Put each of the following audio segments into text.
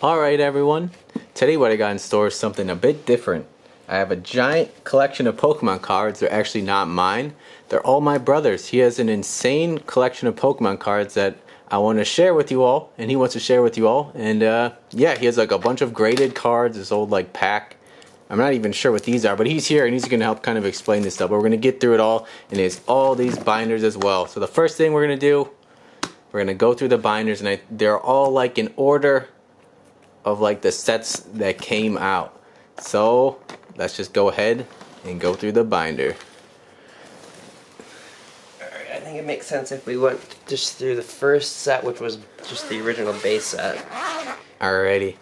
Alright everyone, today what I got in store is something a bit different. I have a giant collection of Pokemon cards. They're actually not mine. They're all my brother's. He has an insane collection of Pokemon cards that I want to share with you all, and he wants to share with you all. And yeah, he has like a bunch of graded cards, this old like pack. I'm not even sure what these are, but he's here and he's going to help kind of explain this stuff. But we're going to get through it all, and there's all these binders as well. So the first thing we're going to do, we're going to go through the binders, and they're all like in order of like the sets that came out. So let's just go ahead and go through the binder. Alright, I think it makes sense if we went just through the first set, which was just the original base set. Alrighty. And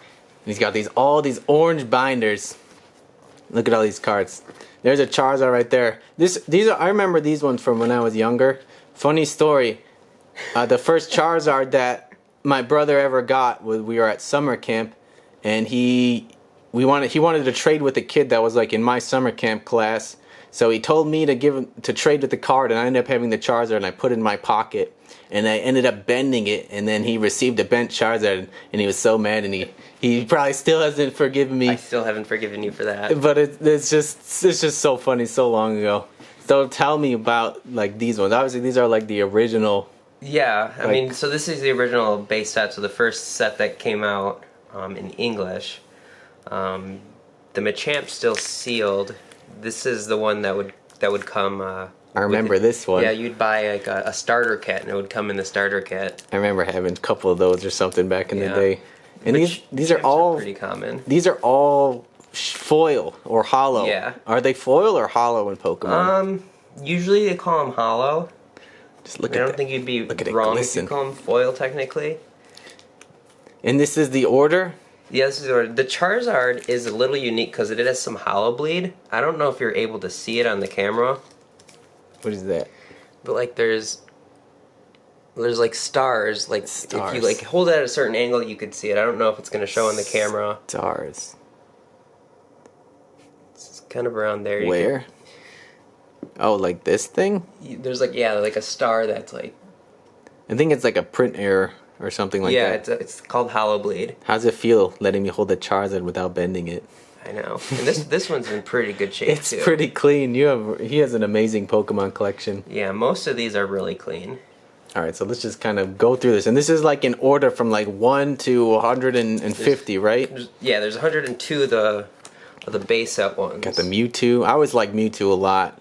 he's got all these orange binders. Look at all these cards. There's a Charizard right there. I remember these ones from when I was younger. Funny story. The first Charizard that my brother ever got was, we were at summer camp, and he wanted to trade with a kid that was like in my summer camp class. So he told me to trade with the card, and I ended up having the Charizard, and I put it in my pocket, and I ended up bending it, and then he received a bent Charizard, and he was so mad, and he probably still hasn't forgiven me. I still haven't forgiven you for that. But it's just so funny, so long ago. So tell me about like these ones. Obviously these are like the original. Yeah, I mean, so this is the original base set, so the first set that came out in English. The Machamp's still sealed. This is the one that would come. I remember this one. Yeah, you'd buy like a starter kit, and it would come in the starter kit. I remember having a couple of those or something back in the day. And these are all pretty common. These are all foil or hollow. Yeah. Are they foil or hollow in Pokemon? Usually they call them hollow. Just look I at don't think you'd be wrong if you call them foil technically. And this is the order? Yeah, this is the order. The Charizard is a little unique because it has some hollow bleed. I don't know if you're able to see it on the camera. What is that? But like there's like stars. Like if you like hold it at a certain angle, you could see it. I don't know if it's going to show on the camera. Stars. It's kind of around there. Where? Oh, like this thing? There's like like a star that's like. I think it's like a print error or something like that. Yeah, it's called hollow bleed. How's it feel letting me hold the Charizard without bending it? I know. And this one's in pretty good shape it's too. It's pretty clean. He has an amazing Pokemon collection. Yeah, most of these are really clean. Alright, so let's just kind of go through this. And this is like in order from like 1 to 150, right? There's 102 of the base set ones. Got the Mewtwo. I always like Mewtwo a lot.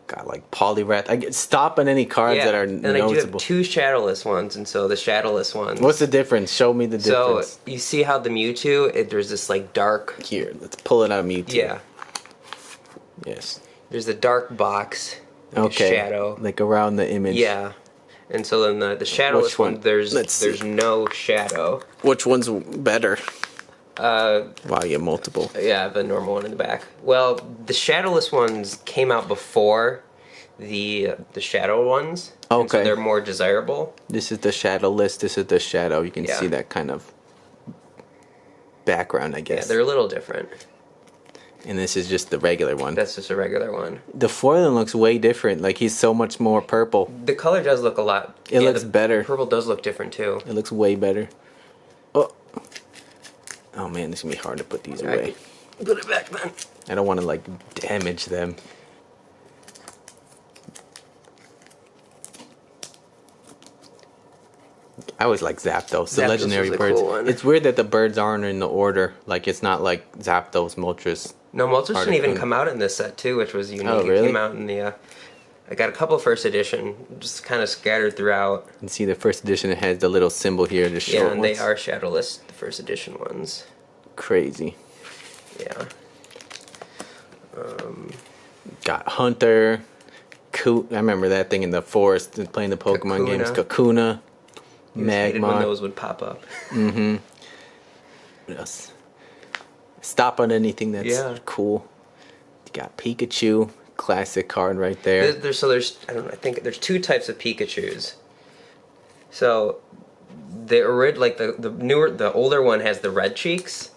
Got like Poliwrath. I get stop on any cards that are noticeable. And I do have 2 shadowless ones, and so the shadowless ones. What's the difference? Show me the difference. So you see how the Mewtwo, there's this like dark. Here, let's pull it out of Mewtwo. Yeah. Yes. There's the dark box. Like okay. Shadow. Like around the image. Yeah. And so then the shadowless one, there's no shadow. Which one's better? Wow, you have multiple. Yeah, the normal one in the back. Well, the shadowless ones came out before the shadow ones. Okay. So they're more desirable. This is the shadowless. This is the shadow. You can see that kind of background, I guess. Yeah, they're a little different. And this is just the regular one. That's just a regular one. The foiling looks way different. Like he's so much more purple. The color does look a lot. It looks better. Purple does look different too. It looks way better. Oh man, this is gonna be hard to put these away. Put it back then. I don't want to like damage them. I always like Zapdos, the legendary birds. Cool one. It's weird that the birds aren't in the order. Like it's not like Zapdos, Moltres. No, Moltres didn't even come out in this set too, which was unique. Oh, really? It came out in the. I got a couple first edition, just kind of scattered throughout. You can see the first edition. It has the little symbol here, the short and ones. they are shadowless, the first edition ones. Crazy. Yeah. Got Hunter. I remember that thing in the forest playing the Pokemon games. Kakuna. Magmar. When those would pop up. Mm-hmm. What else? Stop on anything that's cool. You got Pikachu. Classic card right there. I think there's 2 types of Pikachus. So the older one has the red cheeks,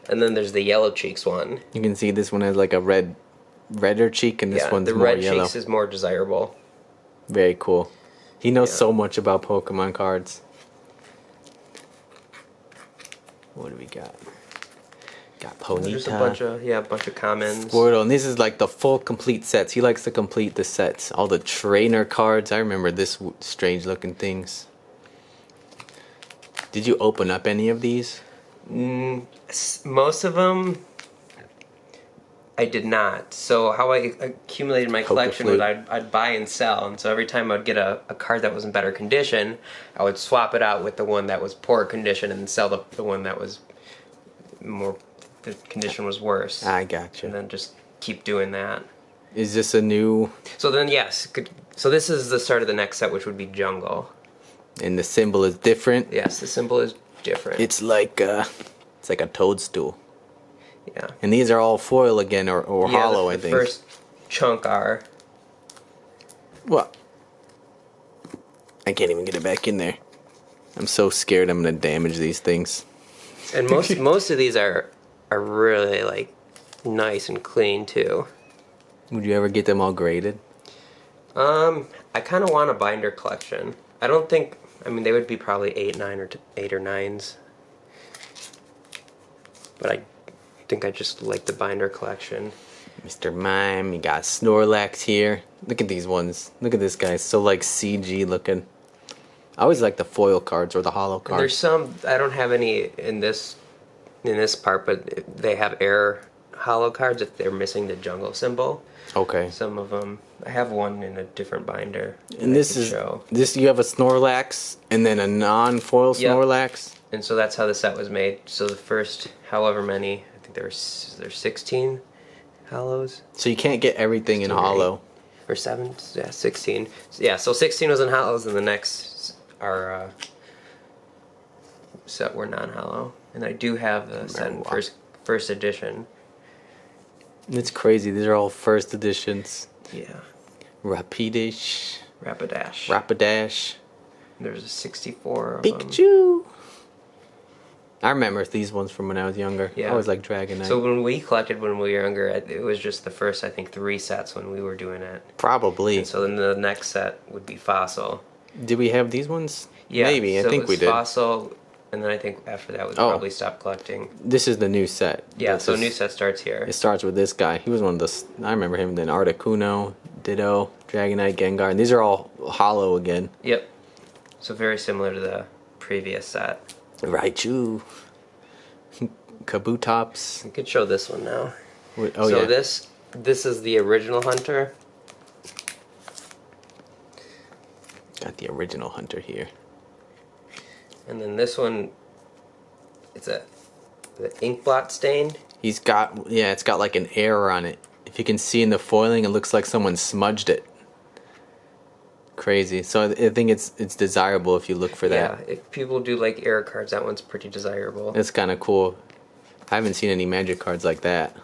and then there's the yellow cheeks one. You can see this one has like a redder cheek, and this one's more yellow. The red cheeks is more desirable. Very cool. He knows so much about Pokemon cards. What do we got? Got Just a Ponyta. bunch of commons. Squirtle, and this is like the full complete sets. He likes to complete the sets. All the trainer cards. I remember this strange looking things. Did you open up any of these? Most of them I did not. So how I accumulated my collection was I'd buy and sell, and so every time I'd get a card that was in better condition, I would swap it out with the one that was poor condition and sell the one that was more, the condition was worse. I gotcha. And then just keep doing that. Is this a new... So then yes, so this is the start of the next set, which would be Jungle. And the symbol is different? Yes, the symbol is different. It's like a toadstool. Yeah. And these are all foil again, or hollow, I think. The first chunk are. What? I can't even get it back in there. I'm so scared I'm gonna damage these things. And most of these are really like nice and clean too. Would you ever get them all graded? I kind of want a binder collection. I don't think. I mean, they would be probably 8 or 9s. But I think I just like the binder collection. Mr. Mime, you got Snorlax here. Look at these ones. Look at this guy, so like CG looking. I always like the foil cards or the hollow And cards. there's some, I don't have any in this part, but they have air hollow cards if they're missing the jungle symbol. Okay. Some of them, I have one in a different binder. And this is this. You have a Snorlax and then a non-foil Snorlax. And so that's how the set was made. So the first, however many, I think there's 16 hollows. So you can't get everything in hollow. Or 7, yeah, 16. Yeah, so 16 was in hollows, and the next are set were non-hollow. And I do have the set in first edition. It's crazy. These are all first editions. Yeah. Rapidash. Rapidash. There's a 64 of Pikachu. I remember these ones from when I was younger. Yeah. I always like Dragonite. So when we collected when we were younger, it was just the first, I think, 3 sets when we were doing it. Probably. And so then the next set would be Fossil. Did we have these ones? Yeah. Maybe. I think we did. Fossil, and then I think after that we probably stopped collecting. This is the new set. Yeah, so new set starts here. It starts with this guy. He was one of the... I remember him. Then Articuno, Ditto, Dragonite, Gengar. And these are all hollow again. Yep. So very similar to the previous set. Raichu. Kabutops. We could show this one now. Oh, so yeah. this is the original Hunter. Got the original Hunter here. And then this one, it's the ink blot stain. He's got, yeah, it's got like an error on it. If you can see in the foiling, it looks like someone smudged it. Crazy. So I think it's desirable if you look for that. Yeah, if people do like error cards, that one's pretty desirable. It's kind of cool. I haven't seen any magic cards like that.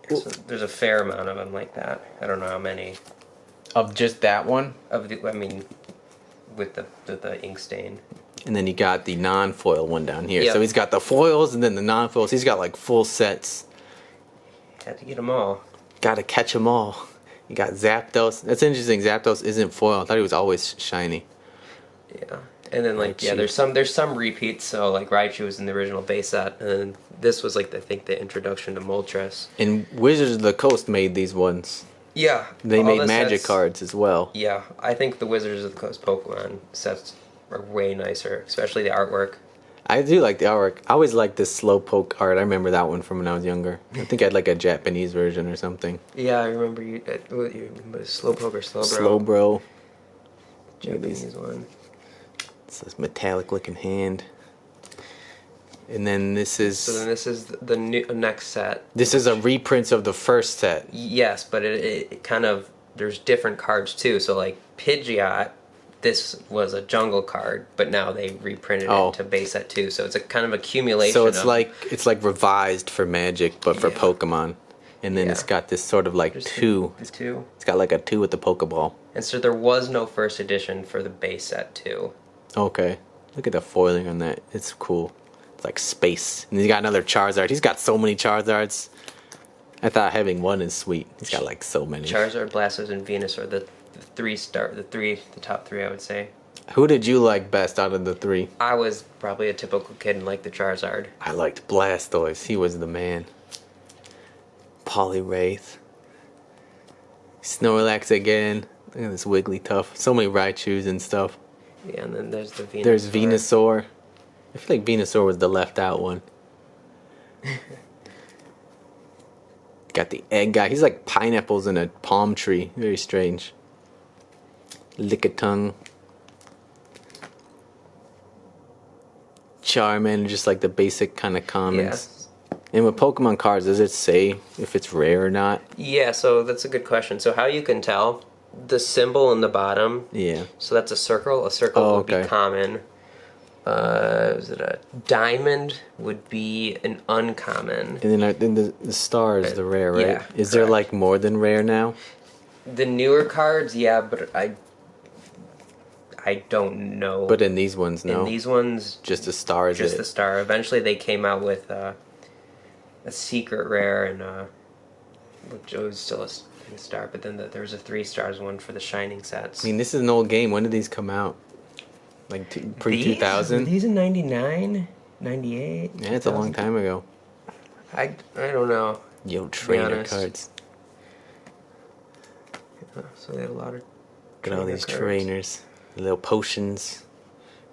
So there's a fair amount of them like that. I don't know how many. Of just that one? I mean, with the ink stain. And then you got the non-foil one down here. Yep. So he's got the foils and then the non-foils. He's got like full sets. Had to get them all. Got to catch them all. You got Zapdos. That's interesting. Zapdos isn't foil. I thought he was always shiny. Yeah. And then like Raichu. there's some repeats. So like Raichu was in the original base set, and then this was like I think the introduction to Moltres. And Wizards of the Coast made these ones. Yeah. They all made the magic sets, cards as well. Yeah, I think the Wizards of the Coast Pokemon sets are way nicer, especially the artwork. I do like the artwork. I always liked this Slowpoke art. I remember that one from when I was younger. I think I had like a Japanese version or something. Yeah, I remember you. Slowpoke or Slowbro. Slowbro. Japanese one. It's this metallic looking hand. And then this is... So then this is the new next set. This is a reprint of the first set. Yes, but it kind of... There's different cards too. So like Pidgeot, this was a jungle card, but now they reprinted it to base set 2. So it's a kind of accumulation. So it's like revised for Magic, but for Pokemon. And then it's got this sort of like There's 2. The 2. It's got like a 2 with the Pokeball. And so there was no first edition for the base set 2. Okay. Look at the foiling on that. It's cool. It's like space. And he's got another Charizard. He's got so many Charizards. I thought having one is sweet. He's got like so many. Charizard, Blastoise, and Venus are the top 3 I would say. Who did you like best out of the three? I was probably a typical kid and liked the Charizard. I liked Blastoise. He was the man. Poliwraith. Snorlax again. Look at this Wigglytuff. So many Raichus and stuff. Yeah, and then there's the Venusaur. There's Venusaur. I feel like Venusaur was the left out one. Got the egg guy. He's like pineapples in a palm tree. Very strange. Lickitung. Charmander, just like the basic kind of commons. Yeah. And with Pokemon cards, does it say if it's rare or not? Yeah, so that's a good question. So how you can tell, the symbol in the bottom. Yeah. So that's a circle. A circle would be common. Is it a diamond would be an uncommon. And then the star is the rare, right? Yeah, is there like more than rare now? The newer cards, yeah, but I don't know. But in these ones, no. In these ones, just the star is just it. the star. Eventually, they came out with a secret rare, and which was still a star. But then there was a 3 stars one for the Shining sets. I mean, this is an old game. When did these come out? Like pre-2000? These in 99, 98. Yeah, it's a long time ago. I don't know. Yo, trainer cards. So they had a lot of. Look at all these trainers. Little potions.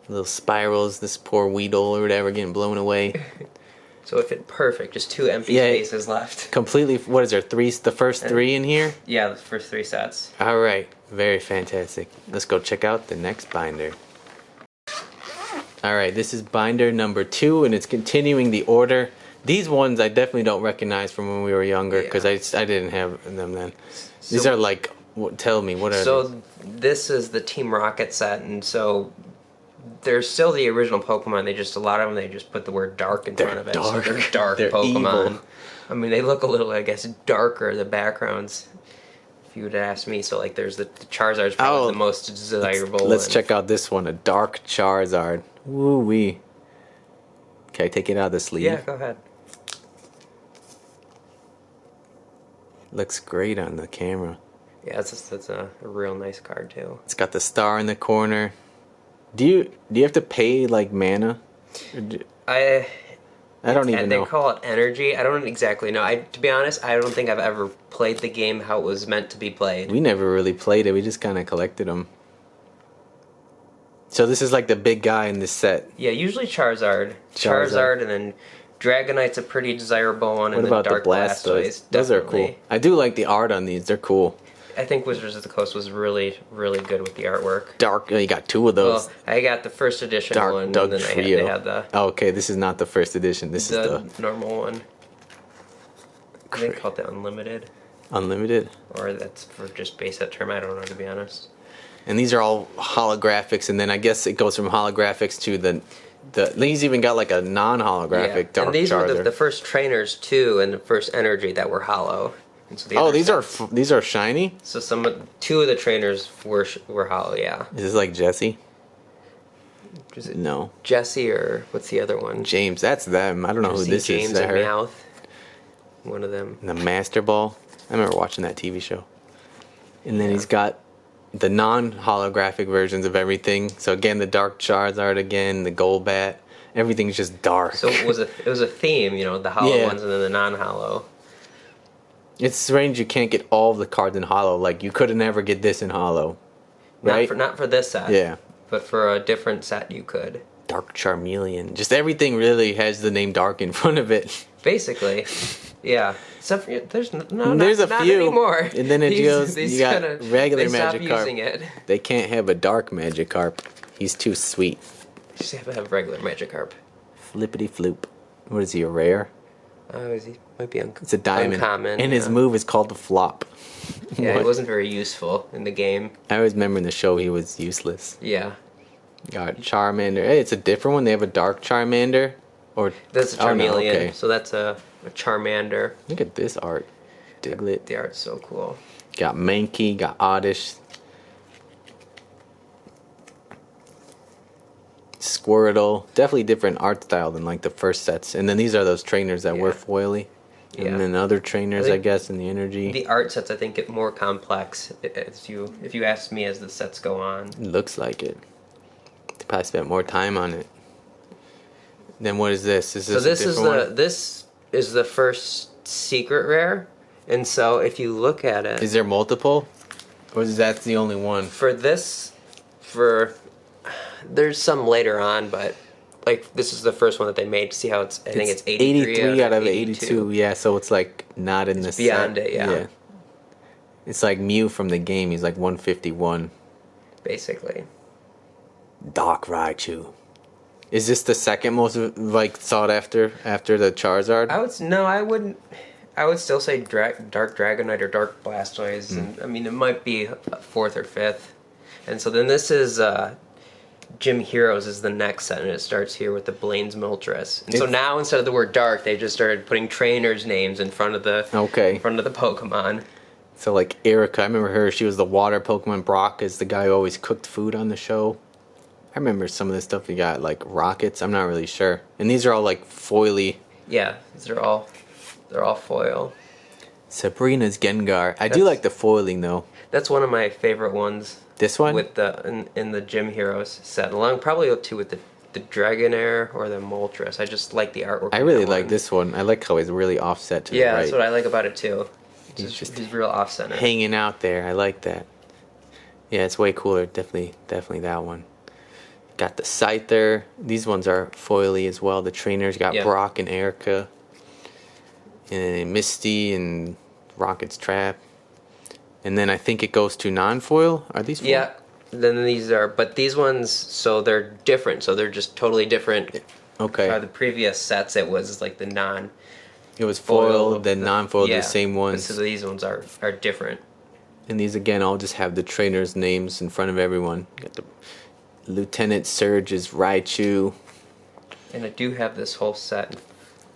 Little spirals. This poor Weedle or whatever getting blown away. So it fit perfect. Just 2 empty spaces left. Completely. What is there? The first 3 in here? Yeah, the first 3 sets. All right. Very fantastic. Let's go check out the next binder. All right. This is binder number 2, and it's continuing the order. These ones I definitely don't recognize from when we were younger because I didn't have them then. These are like. Tell me, what are these? This is the Team Rocket set, and so they're still the original Pokemon. A lot of them, they just put the word dark in front of it. Dark. So they're dark They're Pokemon. evil. I mean, they look a little, I guess, darker, the backgrounds, if you would ask me. So, like, there's the Charizard's probably the most desirable. Let's check out this one, a Dark Charizard. Woo-wee. Can I take it out of the sleeve? Yeah, go ahead. Looks great on the camera. Yeah, that's a real nice card too. It's got the star in the corner. Do you have to pay like mana? I don't even know. They call it energy. I don't exactly know. To be honest, I don't think I've ever played the game how it was meant to be played. We never really played it. We just kind of collected them. So this is like the big guy in this set. Yeah, usually Charizard, and then Dragonite's a pretty desirable one. What about Dark the Blastoise? Blastoise. Those are cool. I do like the art on these. They're cool. I think Wizards of the Coast was really, really good with the artwork. Dark. You got 2 of those. Well, I got the first edition Dark one. Doug and then Trio. they had the. Oh, okay, this is not the first edition. This is the normal one. I think called the Unlimited. Unlimited. Or that's for just base set term. I don't know, to be honest. And these are all holographics, and then I guess it goes from holographics to these even got like a non-holographic Dark and these Charizard. were the first trainers too, and the first energy that were hollow. And so these are shiny. So 2 of the trainers were hollow. Yeah. Is this like Jesse? Is it No. Jesse or what's the other one? James. That's them. I don't know who this James is. Is that and her? Meowth. One of them. And the Master Ball. I remember watching that TV show. And then he's got the non-holographic versions of everything. So again, the Dark Charizard again, the Golbat. Everything's just dark. So it was a theme, the hollow ones and then the non-hollow. It's strange you can't get all of the cards in hollow. Like you could never get this in hollow, right? Not for this set. Yeah. But for a different set, you could. Dark Charmeleon. Just everything really has the name Dark in front of it. Basically, yeah. Except for, there's there's not a few anymore. And then it goes. You got regular they stopped Magikarp. using it. They can't have a Dark Magikarp. He's too sweet. Just have to have regular Magikarp. Flippity floop. What is he? A rare? He might be It's a diamond. uncommon. And his move is called the flop. Yeah, he wasn't very useful in the game. I always remember in the show he was useless. Yeah. Got Charmander. Hey, it's a different one. They have a Dark Charmander. Or That's a Charmeleon. Oh, no, okay. So that's a Charmander. Look at this art. Diglett. The art's so cool. Got Mankey. Got Oddish. Squirtle. Definitely different art style than like the first sets. And then these are those trainers that were foily. Yeah. And then other trainers, I guess, in the energy. The art sets, I think, get more complex if you ask me as the sets go on. It looks like it. probably spent more time on it. Then what is this? Is this So this a is different one? this is the first secret rare, and so if you look at it, Is there multiple? Or is that the only one? for this, for there's some later on, but like this is the first one that they made. See how it's? I think it's 83 out of 82. Yeah, so it's like not in the beyond set. it, yeah. It's like Mew from the game. He's like 151. Basically. Dark Raichu. Is this the second most like sought after the Charizard? I wouldn't. I would still say Dark Dragonite or Dark Blastoise, and I mean it might be fourth or fifth. And so then this is Gym Heroes is the next set, and it starts here with the Blaine's Moltres. And so now instead of the word dark, they just started putting trainers' names in front of the Pokemon. So like Erica, I remember her. She was the water Pokemon. Brock is the guy who always cooked food on the show. I remember some of this stuff. You got like rockets. I'm not really sure. And these are all like foily. Yeah, they're all foil. Sabrina's Gengar. I do like the foiling though. That's one of my favorite ones. This one? With the in the Gym Heroes set, along probably up to with the Dragonair or the Moltres. I just like the artwork. I really like this one. I like how he's really offset to the right. That's what I like about it too. He's real off center. Hanging out there. I like that. Yeah, it's way cooler. Definitely that one. Got the Scyther. These ones are foily as well. The trainers got Brock and Erica. And Misty and Rocket's Trap. And then I think it goes to non-foil. Are these foil? Yeah. Then these are, but these ones, so they're different. So they're just totally different. Okay. The previous sets, it was like the non. It was foil, then non-foil, the same ones. So these ones are different. And these again, all just have the trainers' names in front of everyone. Got the Lieutenant Surge's Raichu. And I do have this whole set.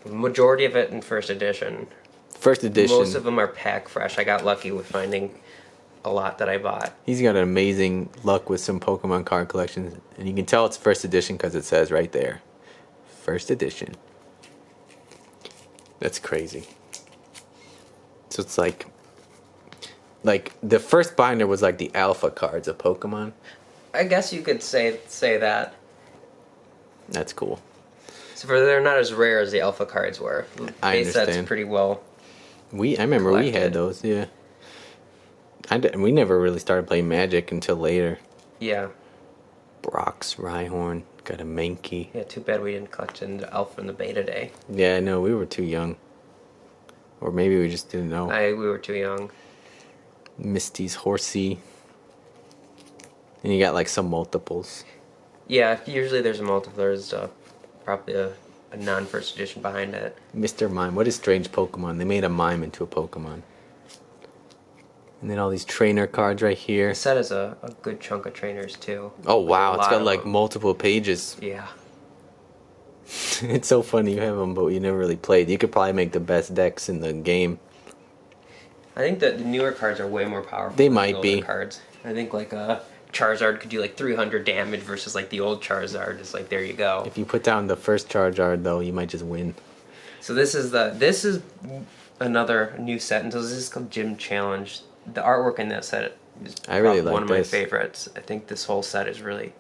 The majority of it in first edition. First edition. Most of them are pack fresh. I got lucky with finding a lot that I bought. He's got an amazing luck with some Pokemon card collections. And you can tell it's first edition because it says right there. First edition. That's crazy. So it's like the first binder was like the alpha cards of Pokemon. I guess you could say that. That's cool. So they're not as rare as the alpha cards were. I understand. That's pretty well. I remember collected. we had those. Yeah. We never really started playing Magic until later. Yeah. Brock's Rhyhorn got a Mankey. Yeah. Too bad we didn't collect in the alpha and the beta day. Yeah, no, we were too young. Or maybe we just didn't know. We were too young. Misty's Horsey. And you got like some multiples. Yeah, usually there's a multiple. There's probably a non-first edition behind it. Mr. Mime. What is strange Pokemon? They made a mime into a Pokemon. And then all these trainer cards right here. The set has a good chunk of trainers too. Oh wow, Like it's got like them. multiple pages. Yeah. It's so funny you have them, but you never really played. You could probably make the best decks in the game. I think that the newer cards are way more powerful. They than might the older be. Cards. I think like Charizard could do like 300 damage versus like the old Charizard. It's like there you go. If you put down the first Charizard though, you might just win. So this is another new set, and so this is called Gym Challenge. The artwork in that set is I really like one of my this. favorites. I think this whole set is really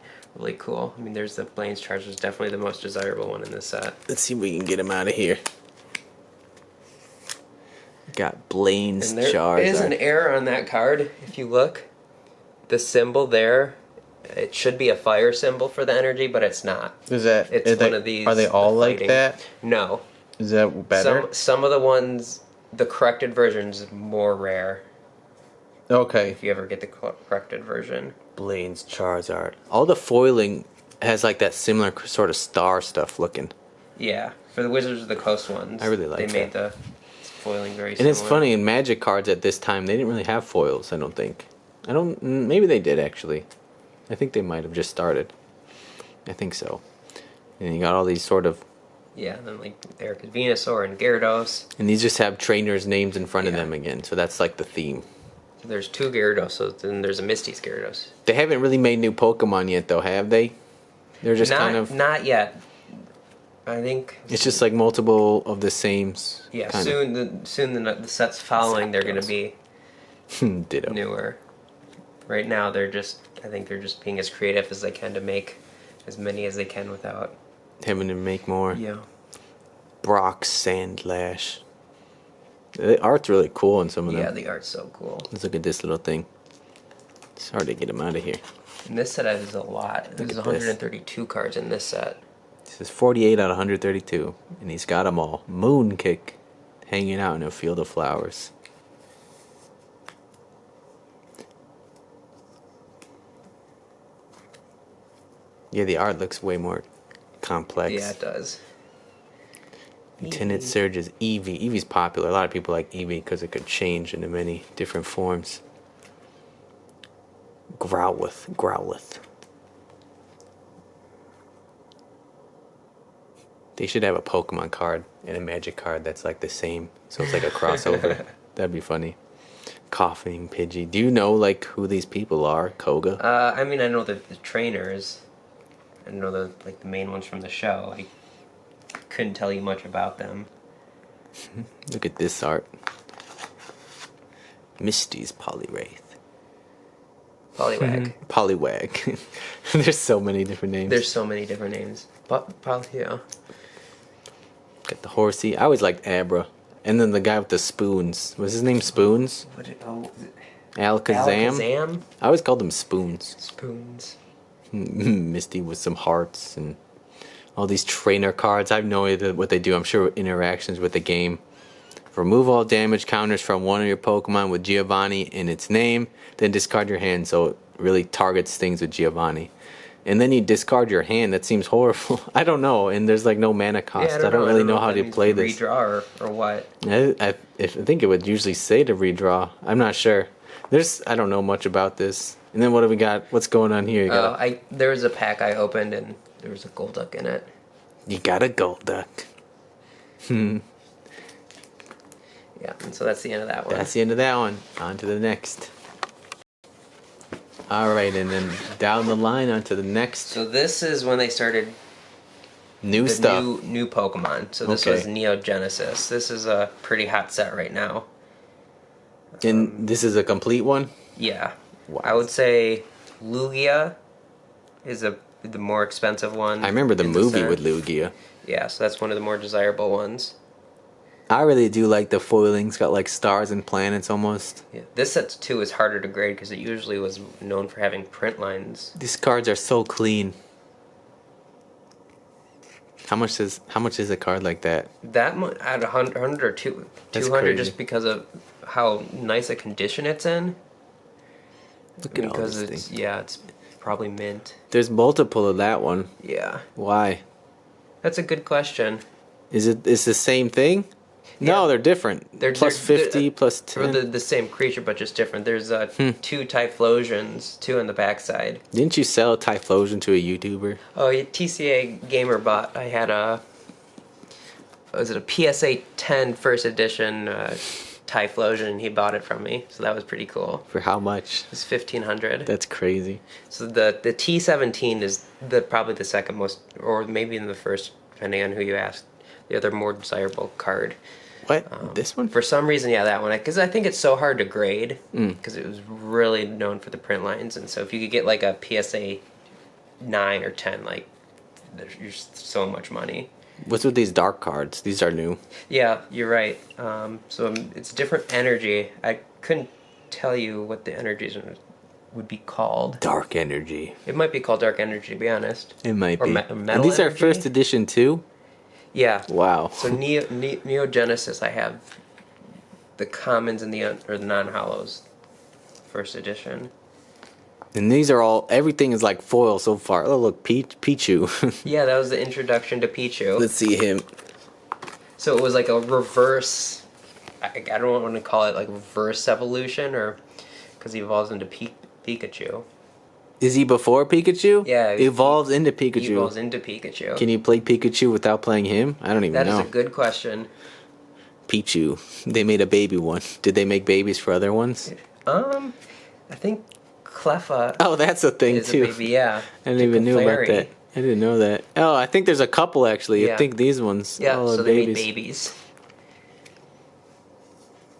cool. I mean, there's the Blaine's Charizard is definitely the most desirable one in this set. Let's see if we can get him out of here. Got Blaine's And there Charizard. is an error on that card. If you look, the symbol there, it should be a fire symbol for the energy, but it's not. Is that? It's one of these. Are they all the like fighting. that? No. Is that better? Some of the ones, the corrected version's is more rare. Okay. If you ever get the corrected version. Blaine's Charizard. All the foiling has like that similar sort of star stuff looking. Yeah, for the Wizards of the Coast ones, I really like they that. made the foiling very And similar. it's funny, in Magic cards at this time, they didn't really have foils, I don't think. Maybe they did actually. I think they might have just started. I think so. And you got all these sort of... Yeah, and then like Erica's Venusaur and Gyarados. And these just have trainers' names in front of Yeah. them again, so that's like the theme. So there's two Gyarados, so then there's a Misty's Gyarados. They haven't really made new Pokemon yet though, have they? They're just Not yet. I think... It's just like multiple of the same... Yeah, kind soon the sets following, they're going to be of. Ditto. newer. Right now, I think they're just being as creative as they can to make as many as they can without having to make more. Yeah. Brock Sandlash. The art's really cool in some of them. Yeah, the art's so cool. Let's look at this little thing. It's hard to get him out of here. And this set has a lot. There's 132 cards in this set. This is 48 out of 132, and he's got them all. Moon Kick, hanging out in a field of flowers. Yeah, the art looks way more complex. Yeah, it does. Lieutenant Surge's Eevee. Eevee's popular. A lot of people like Eevee because it could change into many different forms. Growlithe. They should have a Pokemon card and a Magic card that's like the same, so it's like a crossover. That'd be funny. Coughing Pidgey. Do you know like who these people are, Koga? I mean, I know the trainers. I know the main ones from the show. I couldn't tell you much about them. Look at this art. Misty's Poliwraith. Poliwag. Poliwag. There's so many different names. There's so many different names. Yeah. Got the horsey. I always liked Abra. And then the guy with the spoons. Was his name Spoons? What is it? Alakazam? Alakazam? I always called him Spoons. Spoons. Misty with some hearts and all these trainer cards. I have no idea what they do. I'm sure interactions with the game. Remove all damage counters from one of your Pokemon with Giovanni in its name. Then discard your hand so it really targets things with Giovanni. And then you discard your hand. That seems horrible. I don't know. And there's like no mana cost. Yeah, I don't really know how to play to this. Redraw or what? I think it would usually say to redraw. I'm not sure. I don't know much about this. And then what do we got? What's going on here? There was a pack I opened and there was a Golduck in it. You got a Golduck. Yeah, and so that's the end of that one. That's the end of that one. On to the next. Alright, and then down the line onto the next. So this is when they started new stuff. New Pokemon. So this was Neo Genesis. This is a pretty hot set right now. And this is a complete one? Yeah. Wow. I would say Lugia is the more expensive one. I remember the movie with Lugia. Yeah, so that's one of the more desirable ones. I really do like the foilings. Got like stars and planets almost. Yeah. This set too is harder to grade because it usually was known for having print lines. These cards are so clean. How much is a card like that? That much at 100 or 200 just because of how nice a condition it's in. Look at all these things. Yeah, it's probably mint. There's multiple of that one. Yeah. Why? That's a good question. Is it the same thing? No, Yeah. they're different. They're plus 50, plus 10. Or the same creature, but just different. There's two Typhlosions, two on the backside. Didn't you sell a Typhlosion to a YouTuber? Oh, yeah, TCA Gamer bot. I had a PSA 10 first edition Typhlosion. He bought it from me, so that was pretty cool. For how much? It was 1,500. That's crazy. So the T17 is probably the second most, or maybe in the first, depending on who you ask. The other more desirable card. What? This one? For some reason, yeah, that one. Because I think it's so hard to grade. Because it was really known for the print lines. And so if you could get like a PSA 9 or 10, like, there's so much money. What's with these dark cards? These are new. Yeah, you're right. So it's different energy. I couldn't tell you what the energies would be called. Dark energy. It might be called dark energy, to be honest. It might or be. Metal And these energy? are first edition too? Yeah. Wow. So Neo Genesis, I have the commons and the non-hollows, first edition. And these are all, everything is like foil so far. Oh, look, Pichu. Yeah, that was the introduction to Pichu. Let's see him. So it was like a reverse, I don't want to call it like reverse evolution, or because he evolves into Pikachu. Is he before Pikachu? Yeah. Evolves into Pikachu. He evolves into Pikachu. Can you play Pikachu without playing him? I don't even know. That is a good question. Pichu. They made a baby one. Did they make babies for other ones? I think Cleffa Oh, that's a thing is too. a baby, yeah. I didn't even know about Clefairy. that. I didn't know that. Oh, I think there's a couple actually. Yeah. I think these ones. Yeah, all so are they babies. made babies.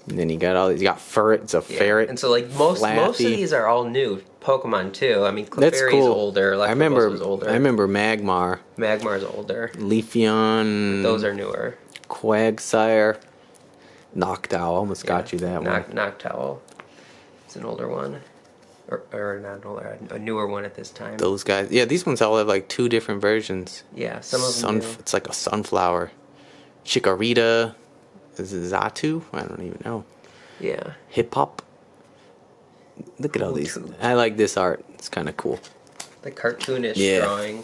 And then you got all these. You got ferret. It's a ferret. And so like most of Flappy. these are all new Pokemon too. I mean, That's Clefairy's cool. older. I remember. was older. I remember Magmar, Magmar's older. Leafeon. Those are newer. Quagsire, Noctowl. Almost got you that one. Noctowl. It's an older one. Or not an older, a newer one at this time. Those guys. Yeah, these ones all have like 2 different versions. Yeah, some of them do. It's like a sunflower. Chikorita. Is it Zatu? I don't even know. Yeah. Hip Hop. Look at all these. I like this art. It's kind of cool. The cartoonish drawing.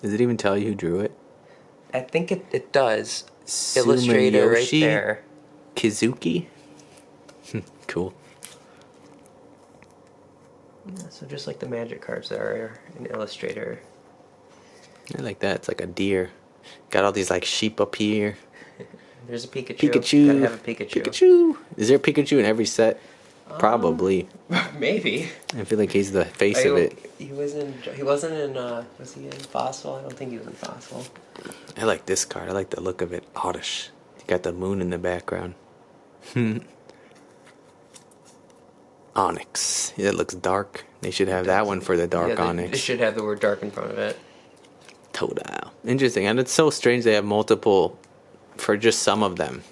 Does it even tell you who drew it? I think it does. Illustrator right Sumiyoshi there. Kizuki. Cool. Yeah, so just like the magic cards that are in Illustrator. I like that. It's like a deer. Got all these like sheep up here. There's a Pikachu. Pikachu. Gotta have a Pikachu. Pikachu. Is there a Pikachu in every set? Probably. Maybe. I feel like he's the face of it. He wasn't in was he in Fossil? I don't think he was in Fossil. I like this card. I like the look of it. Oddish. You got the moon in the background. Onyx. Yeah, it looks dark. They should have that one for the dark Onyx. They should have the word dark in front of it. Totodile. Interesting. And it's so strange they have multiple for just some of them.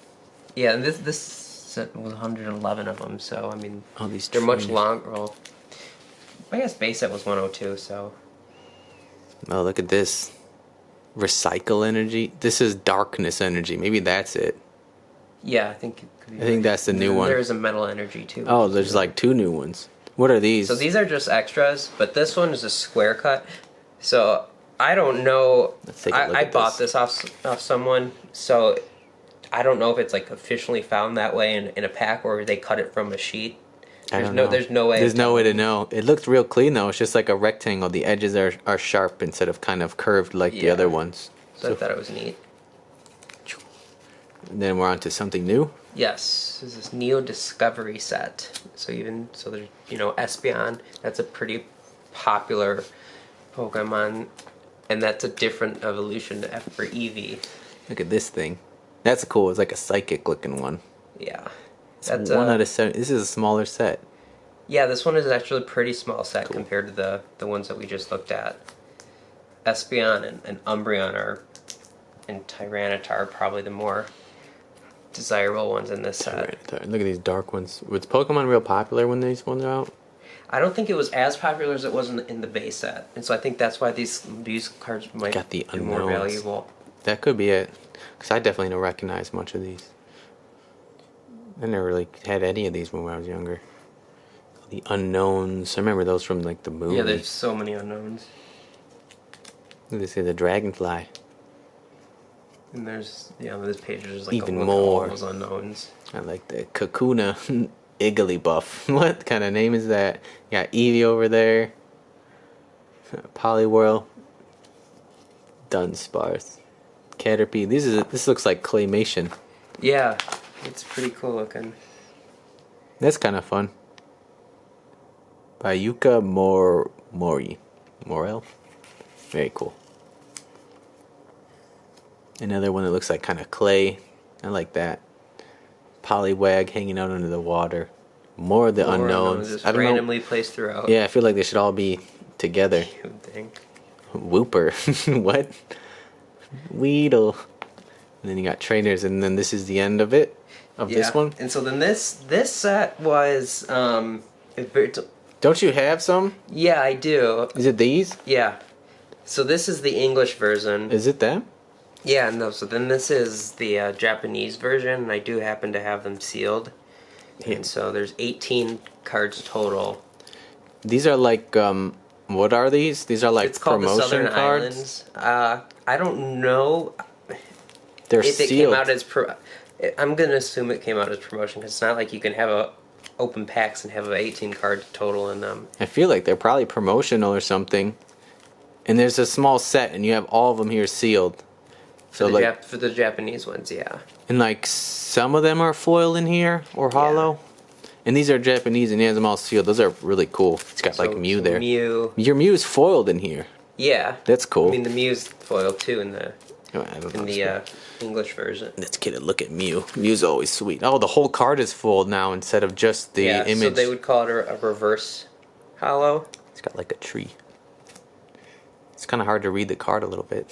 Yeah, and this set was 111 of them, so I mean, All these they're much trainers. longer. Well, I guess base set was 102, so. Oh, look at this. Recycle energy. This is darkness energy. Maybe that's it. Yeah, I think it could be. I think that's the new one. There's a metal energy too. Oh, there's like 2 new ones. What are these? So these are just extras, but this one is a square cut. So I don't know. Let's take a look I at bought this. this off someone, so I don't know if it's like officially found that way in a pack or they cut it from a sheet. There's no way. There's no way to know. It looks real clean though. It's just like a rectangle. The edges are sharp instead of kind of curved like the other ones. So I thought it was neat. And then we're on to something new. Yes, this is Neo Discovery set. So there's Espeon. That's a pretty popular Pokemon, and that's a different evolution for Eevee. Look at this thing. That's cool. It's like a psychic looking one. Yeah, That's 1 out of 7. This is a smaller set. Yeah, this one is actually a pretty small set compared to the ones that we just looked at. Espeon and Umbreon and Tyranitar are probably the more desirable ones in this set. Look at these dark ones. Was Pokemon real popular when these ones are out? I don't think it was as popular as it was in the base set, and so I think that's why these cards might Got the be more unknowns. valuable. That could be it. Because I definitely don't recognize much of these. I never really had any of these when I was younger. The unknowns. I remember those from like the movie. Yeah, there's so many unknowns. Look at this here, the dragonfly. And there's this page is like Even a look more. at all those unknowns. I like the Kakuna Igglybuff. What kind of name is that? You got Eevee over there. Poliwhirl. Dunsparce. Caterpie. This looks like claymation. Yeah, it's pretty cool looking. That's kind of fun. Bayuka Morel. Very cool. Another one that looks like kind of clay. I like that. Poliwag hanging out under the water. More of the unknowns. Just I don't randomly placed throughout. know. Yeah, I feel like they should all be together. You would think. Whooper. What? Weedle. And then you got trainers, and then this is the end of it. Of this one. And so then this set was Don't you have some? yeah, I do. Is it these? Yeah. So this is the English version. Is it them? Yeah, no, so then this is the Japanese version, and I do happen to have them sealed. Yeah. And so there's 18 cards total. These are like what are these? These are like It's called the promotion Southern cards. Islands. I don't know They're if it sealed. came out as I'm gonna assume it came out as promotion because it's not like you can have open packs and have an 18 card total in them. I feel like they're probably promotional or something. And there's a small set, and you have all of them here sealed. So like, For the Japanese ones, yeah. and like some of them are foil in here or hollow, and these are Japanese, and he has them all sealed. Those are really cool. It's got like Mew there. Mew. Your Mew's foiled in here. Yeah. That's cool. I mean, the Mew's foil too in the Oh, I don't know. in the English version. Let's get a look at Mew. Mew's always sweet. Oh, the whole card is full now instead of just the Yeah, image. so they would call it a reverse hollow. It's got like a tree. It's kind of hard to read the card a little bit.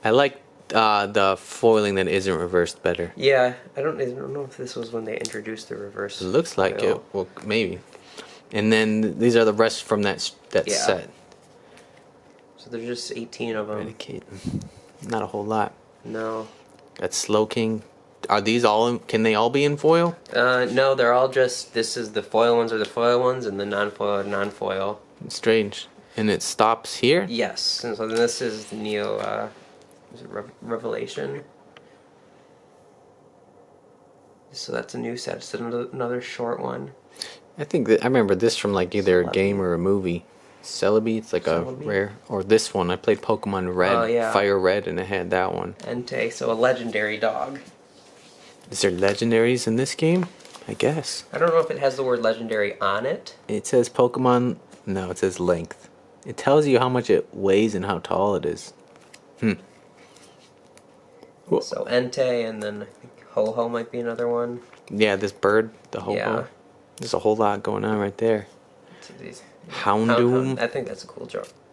I like the foiling that isn't reversed better. Yeah, I don't know if this was when they introduced the reverse. It looks like foil. it. Well, maybe. And then these are the rest from that Yeah. set. So there's just 18 of them. Eradicate. Not a whole lot. No. That's Slow King. Are these all? Can they all be in foil? No, they're all just. This is the foil ones are the foil ones, and the non-foil are non-foil. Strange. And it stops here. Yes, and so then this is the Neo. Is it Revelation? So that's a new set. It's another short one. I think that I remember this from like either a Celebi. game or a movie. Celebi, it's like Celebi? a rare. Or this one. I played Pokemon Red, Oh, yeah. Fire Red, and it had that one. Entei, so a legendary dog. Is there legendaries in this game? I guess. I don't know if it has the word legendary on it. It says Pokemon. No, it says length. It tells you how much it weighs and how tall it is. Cool. So Entei, and then I think Ho-Ho might be another one. Yeah, this bird, the whole. Yeah. There's a whole lot going on right there. So these, Houndoom. I think that's a cool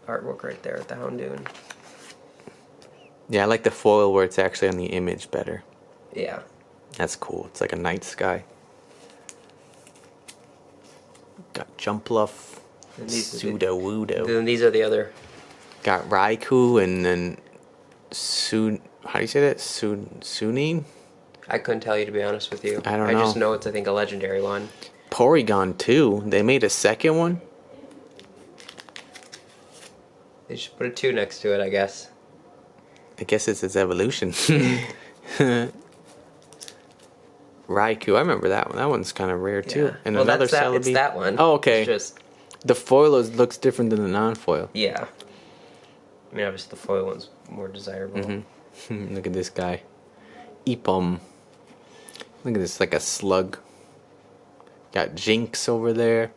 artwork right there at the Houndoom. Yeah, I like the foil where it's actually on the image better. Yeah. That's cool. It's like a night sky. Got Jumpluff, And these are Sudowoodo. Then these are the other. Got Raikou and then how do you say that? Sunin? I couldn't tell you, to be honest with you. I don't I know. just know it's, I think, a legendary one. Porygon too. They made a second one? They should put a 2 next to it, I guess. I guess it's its evolution. Raikou, I remember that one. That one's kind of rare too. Yeah. And Well, another that's that, Celebi. it's that one. Oh, okay. It's just, The foil looks different than the non-foil. yeah. I mean, obviously the foil one's more desirable. Look at this guy. Epom. Look at this, like a slug. Got Jinx over there.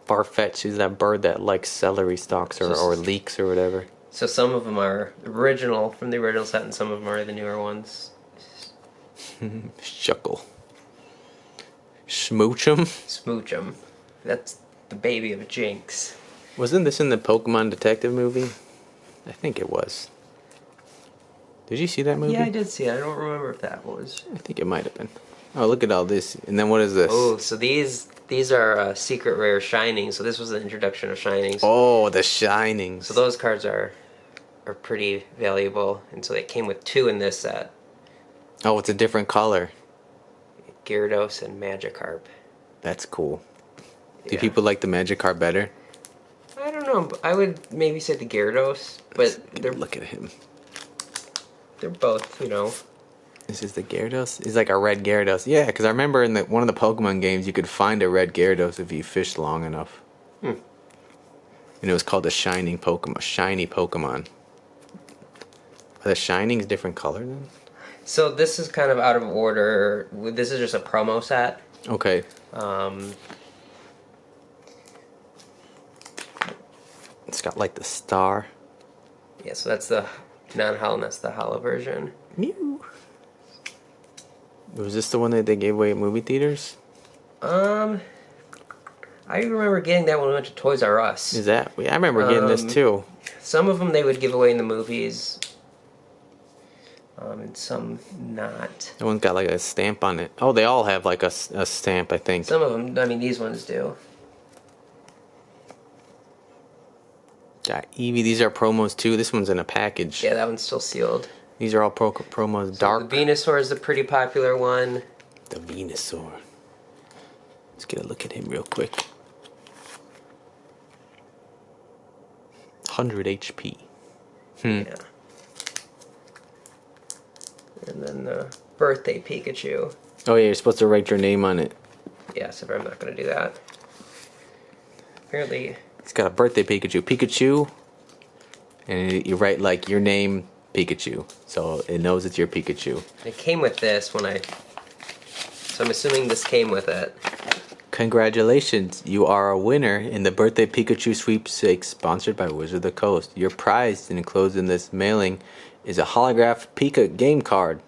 Farfetch is that bird that likes celery stalks or leeks or whatever. So some of them are original, from the original set, and some of them are the newer ones. Shuckle. Smoochum. Smoochum. That's the baby of Jinx. Wasn't this in the Pokemon Detective movie? I think it was. Did you see that movie? Yeah, I did see it. I don't remember if that was. I think it might have been. Oh, look at all this. And then what is this? Oh, so these are secret rare Shinings. So this was the introduction of Shinings. Oh, the Shinings. So those cards are pretty valuable, and so they came with 2 in this set: Oh, it's a different color. Gyarados and Magikarp. That's cool. Do Yeah. people like the Magikarp better? I don't know. But I would maybe say the Gyarados, but Look at him. they're both, you know. This is the Gyarados? He's like a red Gyarados. Yeah, because I remember in one of the Pokemon games you could find a red Gyarados if you fished long enough. And it was called a shiny Pokemon. Are the Shinings different color then? So this is kind of out of order. This is just a promo set. Okay. It's got like the star. Yeah, so that's the non-hollow, and that's the hollow version. Mew. Was this the one that they gave away at movie theaters? I remember getting that when we went to Toys R Us. Is that? I remember getting this too. Some of them they would give away in the movies, and some not. That one's got like a stamp on it. Oh, they all have like a stamp, I think. Some of them, I mean, these ones do. Got Eevee. These are promos too. This one's in a package. Yeah, that one's still sealed. These are all promos. Dark. The Venusaur is a pretty popular one. The Venusaur. Let's get a look at him real quick. 100 HP. Yeah. And then the birthday Pikachu. Oh yeah, you're supposed to write your name on it. Yes, if I'm not going to do that. Apparently, It's got a birthday Pikachu. And you write like your name, Pikachu. So it knows it's your Pikachu. it came with this when I... So I'm assuming this came with it. Congratulations, you are a winner in the Birthday Pikachu Sweepstakes sponsored by Wizard of the Coast. Your prize enclosed in this mailing is a holograph Pika game card.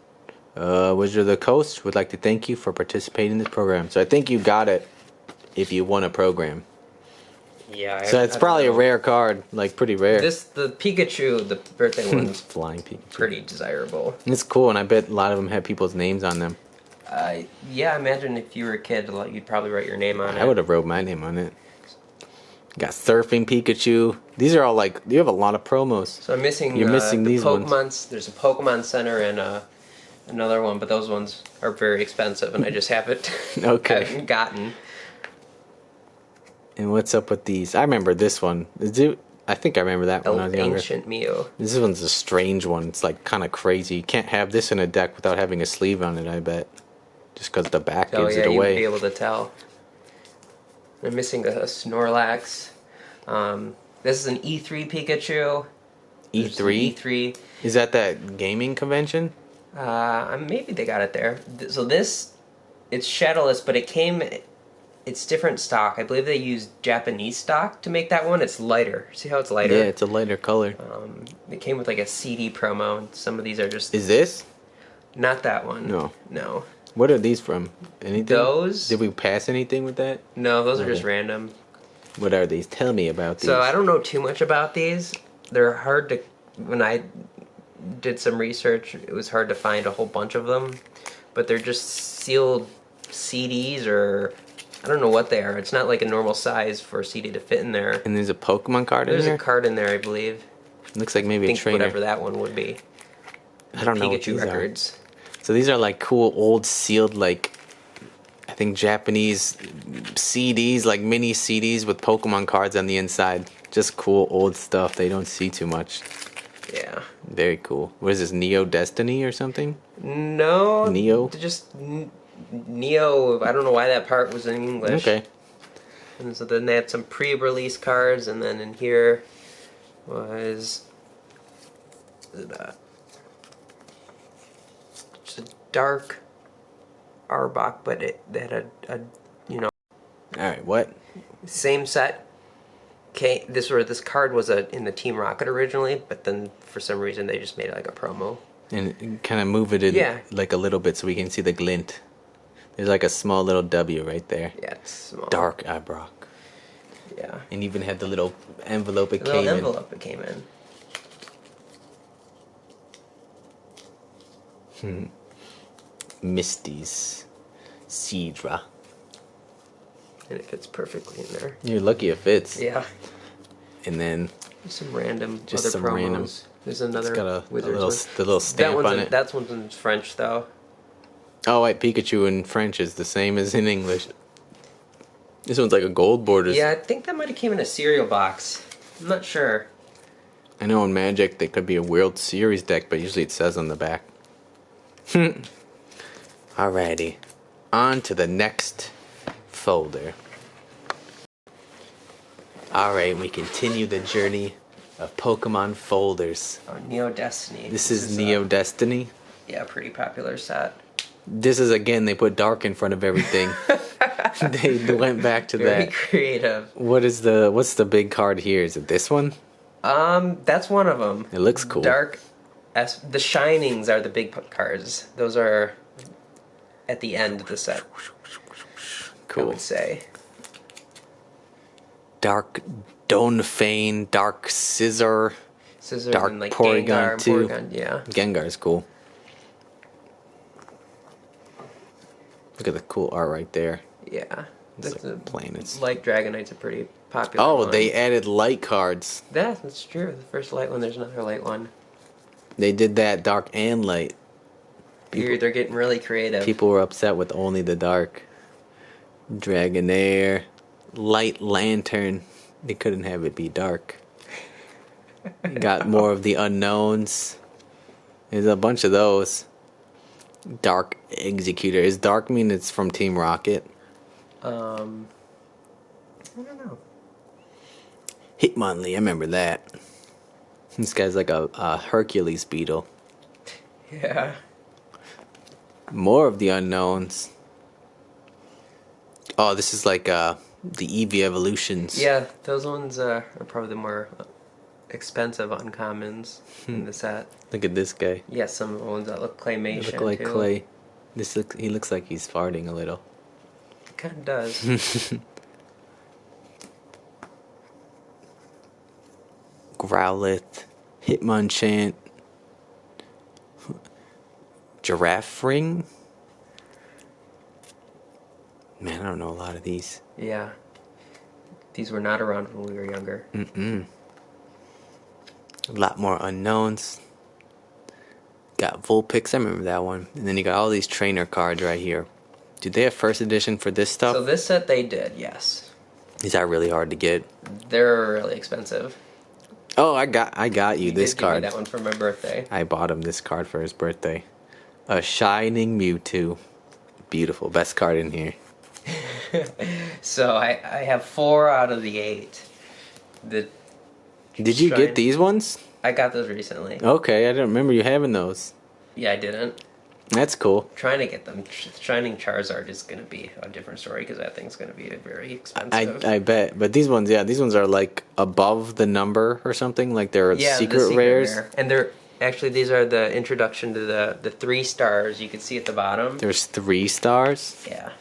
Wizard of the Coast would like to thank you for participating in this program. So I think you got it if you won a program. Yeah. So it's probably a rare card, like pretty rare. The Pikachu, the birthday one's Flying Pikachu. pretty desirable. It's cool, and I bet a lot of them have people's names on them. Yeah, imagine if you were a kid, you'd probably write your name on it. I would have wrote my name on it. Got Surfing Pikachu. These are all like, you have a lot of promos. So I'm missing. You're missing these Pokemon, ones. There's a Pokemon Center and another one, but those ones are very expensive, and I just haven't. Okay. haven't gotten. And what's up with these? I remember this one. I think I remember that when I was younger. Ancient Mew. This one's a strange one. It's like kind of crazy. You can't have this in a deck without having a sleeve on it, I bet. Just because the back gives it you'd away. be able to tell. I'm missing a Snorlax. This is an E3 Pikachu. E3? E3. Is that gaming convention? Maybe they got it there. So it's shadowless, but it's different stock. I believe they used Japanese stock to make that one. It's lighter. See how it's lighter? Yeah, it's a lighter color. It came with like a CD promo, and some of these are just... Is this? Not that one. No. What are these from? Anything? Those? Did we pass anything with that? No, those are just random. What are these? Tell me about these. So I don't know too much about these. They're hard to... When I did some research, it was hard to find a whole bunch of them. But they're just sealed CDs or... I don't know what they are. It's not like a normal size for a CD to fit in there. And there's a Pokemon card in there? There's a card in there, I believe. Looks like maybe I a think trainer. whatever that one would be. I don't know what Pikachu these records. So these are like cool old sealed, like, I think Japanese CDs, like mini CDs with Pokemon cards on the inside. Just cool old stuff they don't see too much. Yeah. Very cool. What is this, Neo Destiny or something? No. Neo? Just Neo. I don't know why that part was in English. Okay. And so then they had some pre-release cards, and then in here was just a dark Arbok, but they had a Alright, what? same set. Okay, this card was in the Team Rocket originally, but then for some reason they just made it like a promo. And kind of move it in like a little bit so we can see the glint. There's like a small little W right there. Yeah, it's small. Dark Arbok. Yeah. And even had the little envelope it The came little in. envelope it came in. Misty's Seadra. And it fits perfectly in there. You're lucky it fits. Yeah. And then Some random Just other some promos. random. There's another it's got a Wizards little, one. the little stamp on it. That one's in French though. Oh wait, Pikachu in French is the same as in English. This one's like a gold border. Yeah, I think that might have came in a cereal box. I'm not sure. I know in Magic they could be a World Series deck, but usually it says on the back. Alrighty, on to the next folder. Alright, we continue the journey of Pokemon folders. Oh, Neo Destiny. This is Neo Destiny. Yeah, pretty popular set. This is again, they put dark in front of everything. They went back to Very that. creative. What's the big card here? Is it this one? That's one of them. It looks cool. The Shinings are the big cards. Those are at the end of the set. I Cool. would say. Dark Donphan, Dark Scissor. Scissors Dark and like Porygon Gengar and too. Porygon, yeah. Gengar's cool. Look at the cool art right there. Yeah. It's like plain. It's Light Dragonite's a pretty popular oh, one. they added light cards. That's true. The first light one, there's another light one. They did that dark and light. They're getting really creative. People were upset with only the dark. Dragonair, Light Lantern. They couldn't have it be dark. Got more of the unknowns. There's a bunch of those. Dark Executor. Is dark mean it's from Team Rocket? I don't know. Hitmonlee, I remember that. This guy's like a Hercules beetle. Yeah. More of the unknowns. Oh, this is like the Eevee evolutions. Yeah, those ones are probably the more expensive uncommons in the set. Look at this guy. Yeah, some of the ones that look They claymation look like too. clay. He looks like he's farting a little. Kind of does. Growlithe, Hitmonchan, Giraffe Ring. Man, I don't know a lot of these. Yeah. These were not around when we were younger. A lot more unknowns. Got Vulpix, I remember that one. And then you got all these trainer cards right here. Do they have first edition for this stuff? So this set they did, yes. Is that really hard to get? They're really expensive. Oh, I got you this did give me card. that one for my birthday. I bought him this card for his birthday. A Shining Mewtwo. Beautiful. Best card in here. So I have 4 out of the 8. Did you get these ones? I got those recently. Okay, I didn't remember you having those. Yeah, I didn't. That's cool. Trying to get them. Shining Charizard is going to be a different story because that thing's going to be very expensive. I bet. But these ones, yeah, these ones are like above the number or something. Like they're secret rares. Rare. And they're actually, these are the introduction to the 3 stars you can see at the bottom. There's 3 stars. Yeah.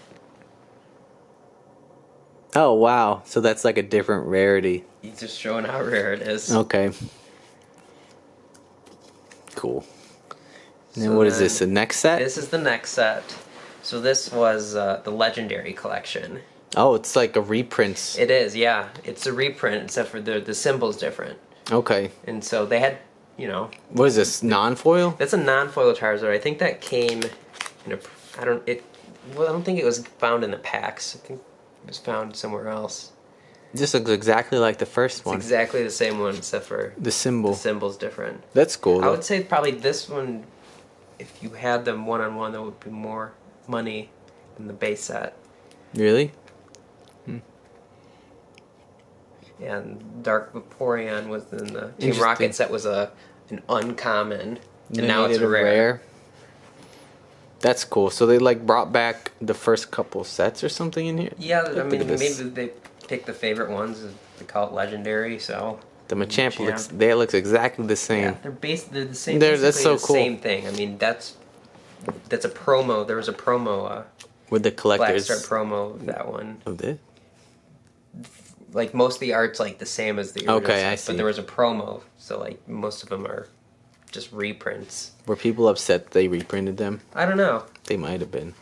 Oh, wow. So that's like a different rarity. He's just showing how rare it is. Okay. Cool. And then So what is then this? The next set? This is the next set. So this was the Legendary Collection. Oh, it's like a reprint. It is, yeah. It's a reprint, except for the symbol's different. Okay. And so they had, What is this? Non-foil? that's a non-foil Charizard. I think that came in a, I don't think it was found in the packs. I think it was found somewhere else. This looks exactly like the first It's one. exactly the same one, except for The symbol. the symbol's different. That's cool. I Though. would say probably this one, if you had them one-on-one, that would be more money than the base set. Really? And Dark Vaporeon was in the Team Interesting. Rocket set was an uncommon, They and now made it's it a rare. That's cool. So they like brought back the first couple sets or something in here? Yeah, I Look mean at this. maybe they picked the favorite ones. They call it legendary, so The Machamp looks exactly the same. yeah, they're the same. That's basically so the cool. Same thing. I mean that's a promo. There was a promo, With the Black collectors Star promo of that one. of this. Like most of the art's like the same as the original Okay, set, I see. but there was a promo, so like most of them are just reprints. Were people upset they reprinted them? I don't know. They might have been.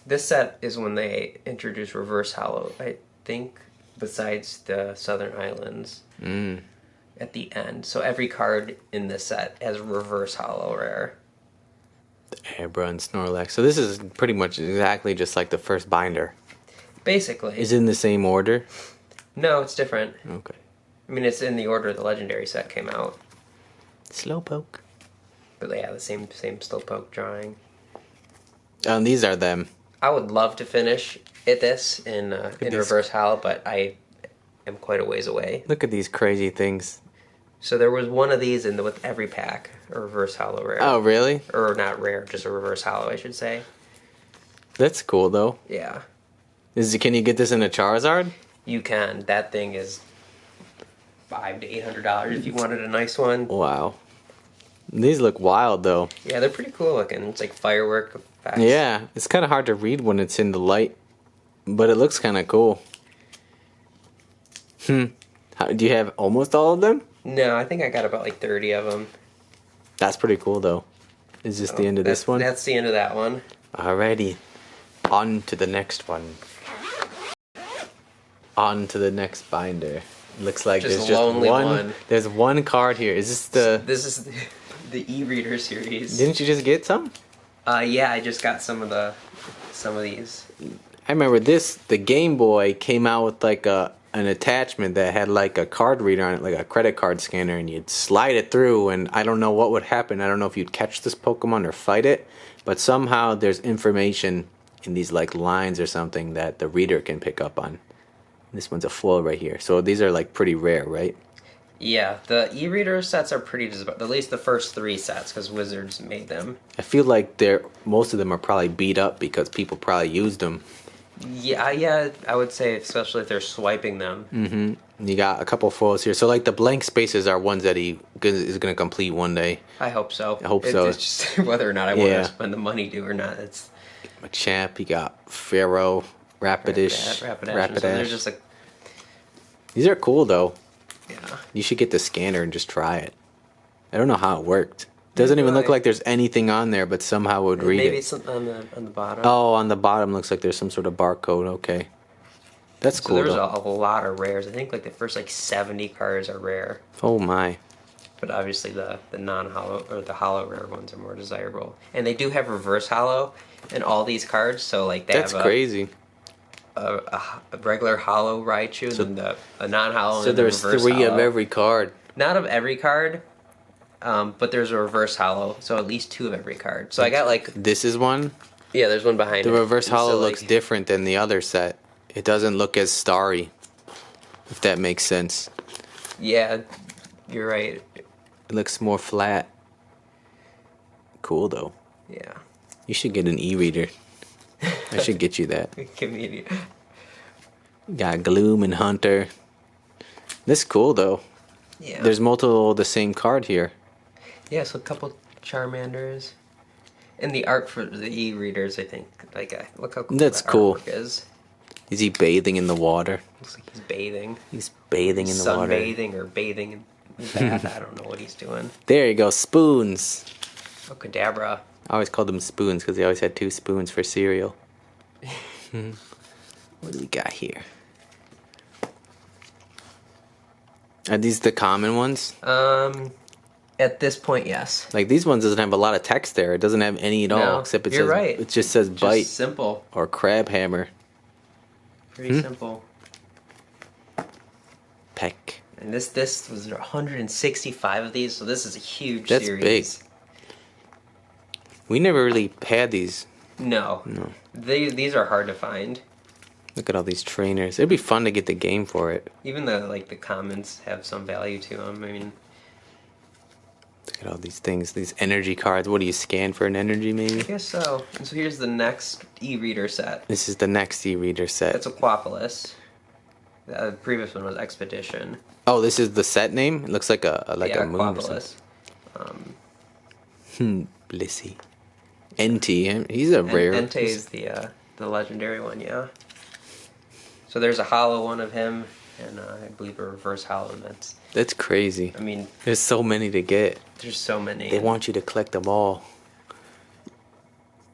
This set is when they introduced Reverse Hollow, I think, besides the Southern Islands at the end. So every card in this set has Reverse Hollow rare. Abra and Snorlax. So this is pretty much exactly just like the first binder. Basically. Is it in the same order? No, it's different. Okay. I mean, it's in the order the Legendary set came out. Slowpoke. But yeah, the same Slowpoke drawing. These are them. I would love to finish this in these. Reverse Hollow, but I am quite a ways away. Look at these crazy things. So there was one of these with every pack, a Reverse Hollow rare. Oh, really? Or not rare, just a Reverse Hollow, I should say. That's cool, though. Yeah. Can you get this in a Charizard? You can. That thing is $500 to $800 if you wanted a nice one. Wow. These look wild, though. Yeah, they're pretty cool looking. It's like firework effects. Yeah, it's kind of hard to read when it's in the light, but it looks kind of cool. Do you have almost all of them? No, I think I got about like 30 of them. That's pretty cool, though. Is this the end of this one? That's the end of that one. Alrighty. On to the next one. On to the next binder. Looks like Just there's a lonely just one. There's one card here. Is this the... This is the e-reader series. Didn't you just get some? Yeah, I just got some of these. I remember the Game Boy came out with like an attachment that had like a card reader on it, like a credit card scanner, and you'd slide it through, and I don't know what would happen. I don't know if you'd catch this Pokemon or fight it, but somehow there's information in these like lines or something that the reader can pick up on. This one's a foil right here. So these are like pretty rare, right? Yeah, the e-reader sets are pretty, at least the first 3 sets, because Wizards made them. I feel like most of them are probably beat up because people probably used them. Yeah, I would say, especially if they're swiping them. You got a couple foils here. So like the blank spaces are ones that he is gonna complete one day. I hope so. I hope so. It's just whether or not I want Yeah. to spend the money to or not. It's Machamp, you got Pharaoh, Rapidash, Rapidash. So they're just like, These are cool though. yeah. You should get the scanner and just try it. I don't know how it worked. Doesn't even look Right. like there's anything on there, but somehow it would read Maybe it. it's on the bottom. Oh, on the bottom looks like there's some sort of barcode. Okay, that's So cool. there's Though. a lot of rares. I think like the first like 70 cards are rare, Oh my. but obviously the non-hollow or the hollow rare ones are more desirable. And they do have reverse hollow in all these cards, so like they That's have crazy. a regular hollow Raichu and then a non-hollow. So and the there's reverse three hollow. of every card. Not of every card, but there's a reverse hollow, so at least 2 of every card. So I got like, This is one. yeah, there's one behind The it. reverse And hollow so, looks like, different than the other set. It doesn't look as starry, if that makes sense. Yeah, you're right. It looks more flat. Cool though. Yeah. You should get an e-reader. I should get you that. Comedian. Got Gloom and Hunter. This is cool though. Yeah. There's multiple of the same card here. Yeah, so a couple Charmanders. And the art for the e-readers, I think, like, look how cool That's that cool. artwork is. Is he bathing in the water? Looks like he's bathing. He's bathing in the water. Sunbathing or bathing in the bath. I don't know what he's doing. There you go, spoons. Oh, Kadabra. I always called them spoons because they always had 2 spoons for cereal. What do we got here? Are these the common ones? At this point, yes. Like these ones doesn't have a lot of text there. It doesn't have any at all, No, except it you're says right. it just says bite Just simple. or crab hammer. Pretty simple. Peck. And this was 165 of these, so this is a huge That's series. big. We never really had these. No. No. These are hard to find. Look at all these trainers. It'd be fun to get the game for it. Even though like the comments have some value to them. I mean, Look at all these things. These energy cards. What do you scan for an energy maybe? I guess so. And so here's the next e-reader set. This is the next e-reader set. That's Aquapolis. The previous one was Expedition. Oh, this is the set name? It looks like a moon or Aquapolis. something. Blissey. NT. He's a rare. Entei is the legendary one, yeah. So there's a hollow one of him, and I believe a reverse hollow. And That's crazy. I mean, There's so many to get. there's so many. They want you to collect them all.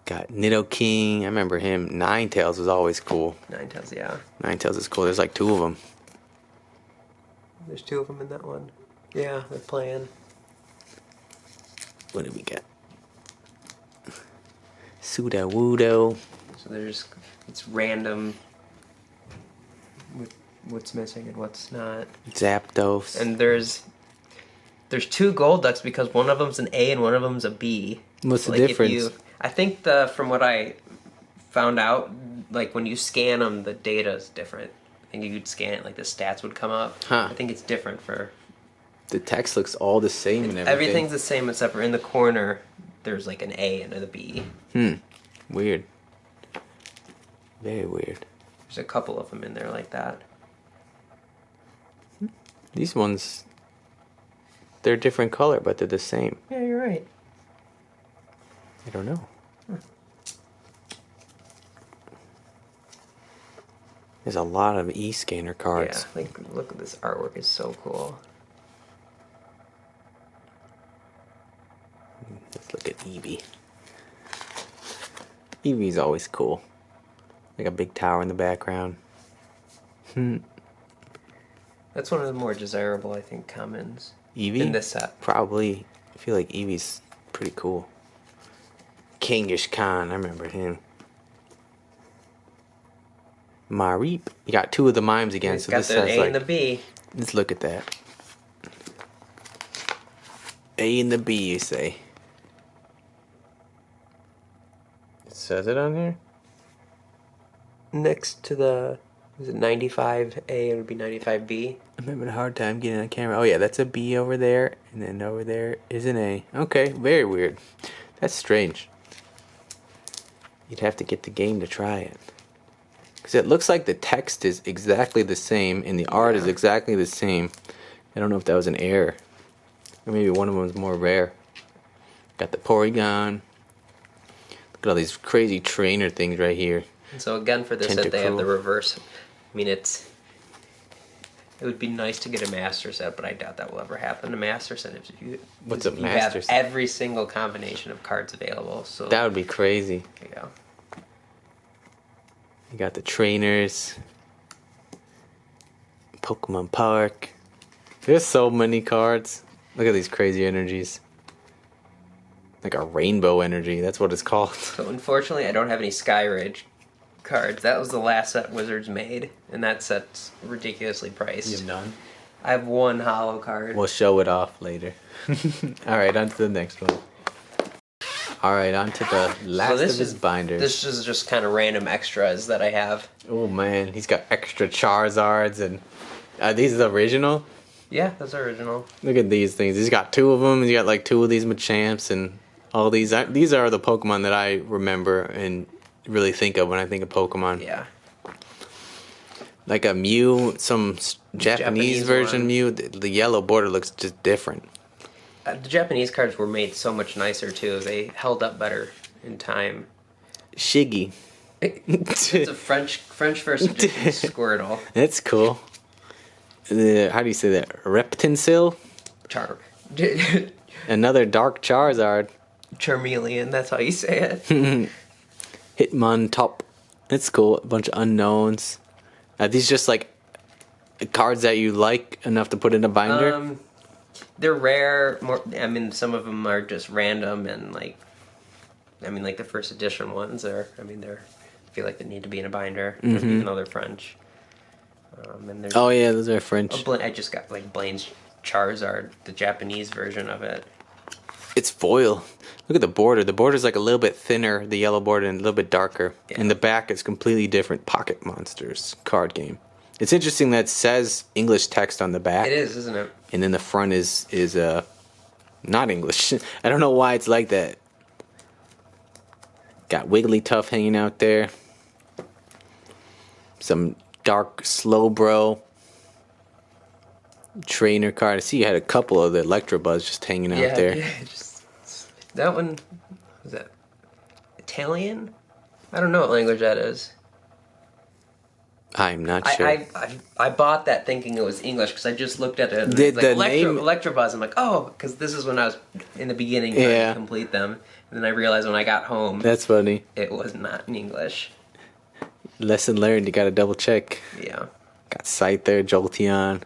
Got Nidoking. I remember him. Ninetales was always cool. Ninetales, yeah. Ninetales is cool. There's like 2 of them. There's 2 of them in that one. Yeah, they're playing. What do we got? Sudowoodo. So it's random what's missing and what's not. Zapdos. And there's 2 gold ducks because one of them's an A and one of them's a B. What's the Like, if difference? I think from what I found out, like when you scan them, the data is different. I think if you'd scan it, like the stats would come up. Huh. I think it's different for The text looks all the same and everything. everything's the same except for in the corner there's like an A and a B. Weird. Very weird. There's a couple of them in there like that. These ones, they're a different color, but they're the same. Yeah, you're right. I don't know. There's a lot of e-scanner cards. Yeah, like look at this artwork, is so cool. Let's look at Eevee. Eevee's always cool. Like a big tower in the background. That's one of the more desirable, I think, commons Eevee? in this set. Probably. I feel like Eevee's pretty cool. Kangaskhan, Khan, I remember him. Mareep. You got 2 of the mimes again, It's so got this the has A like... and the B. Let's look at that. A and the B, you say? It says it on here? Next to the, is it 95A? It would be 95B. I'm having a hard time getting on camera. Oh yeah, that's a B over there, and then over there is an A. Okay, very weird. That's strange. You'd have to get the game to try it. Because it looks like the text is exactly the same and the art is exactly the same. I don't know if that was an error. Or maybe one of them was more rare. Got the Porygon. Look at all these crazy trainer things right here. And so again, for this set, they have the reverse. I mean, it would be nice to get a master set, but I doubt that will ever happen. A master set, if you have every single combination of cards available. So that would be crazy. There you go. You got the trainers. Pokemon Park. There's so many cards. Look at these crazy energies. Like a rainbow energy, that's what it's called. So unfortunately, I don't have any Sky Ridge cards. That was the last set Wizards made, and that set's ridiculously priced. You have none? I have one hollow card. We'll show it off later. Alright, on to the next one. Alright, on to the last of his binders. This is just kind of random extras that I have. Oh man, he's got extra Charizards and... Are these the original? Yeah, that's original. Look at these things. He's got two of them. He's got like two of these Machamps and all these. These are the Pokemon that I remember and really think of when I think of Pokemon. Yeah. Like a Mew, some Japanese version one. Mew. The yellow border looks just different. The Japanese cards were made so much nicer too. They held up better in time. Shiggy. It's a French version of Squirtle. That's cool. How do you say that? Reptincil? Another Dark Charizard. Charmeleon, that's how you say it. Hitmontop. That's cool. A bunch of unknowns. Are these just like cards that you like enough to put in a binder? They're rare. I mean, some of them are just random and like the first edition ones are. I mean, I feel like they need to be in a binder, even though they're French. And oh yeah, those are French. I just got like Blaine's Charizard, the Japanese version of it. It's foil. Look at the border. The border's like a little bit thinner, the yellow border, and a little bit darker. Yeah. And the back is completely different. Pocket Monsters card game. It's interesting that it says English text on the back. It is, isn't it? And then the front is not English. I don't know why it's like that. Got Wigglytuff hanging out there. Some Dark Slowbro. Trainer card. I see you had a couple of the Electabuzz just hanging out there. Yeah, that one, was that Italian? I don't know what language that is. I'm not sure. I bought that thinking it was English because I just looked at it. Did like, the name Electabuzz? I'm like, oh, because this is when I was in the beginning trying to complete them, and then I realized when I got home, that's funny. It was not in English. Lesson learned. You got to double check. Yeah. Got Scyther, Jolteon.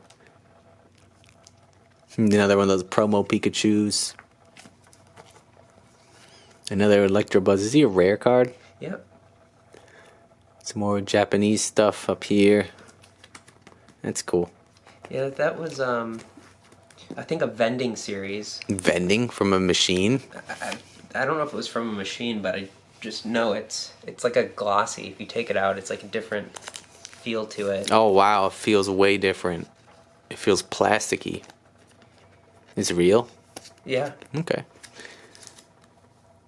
Another one of those promo Pikachus. Another Electabuzz. Is he a rare card? Yep. Some more Japanese stuff up here. That's cool. Yeah, that was I think a vending series. Vending from a machine? I don't know if it was from a machine, but I just know it's like a glossy. If you take it out, it's like a different feel to it. Oh wow, it feels way different. It feels plasticky. Is it real? Yeah. Okay.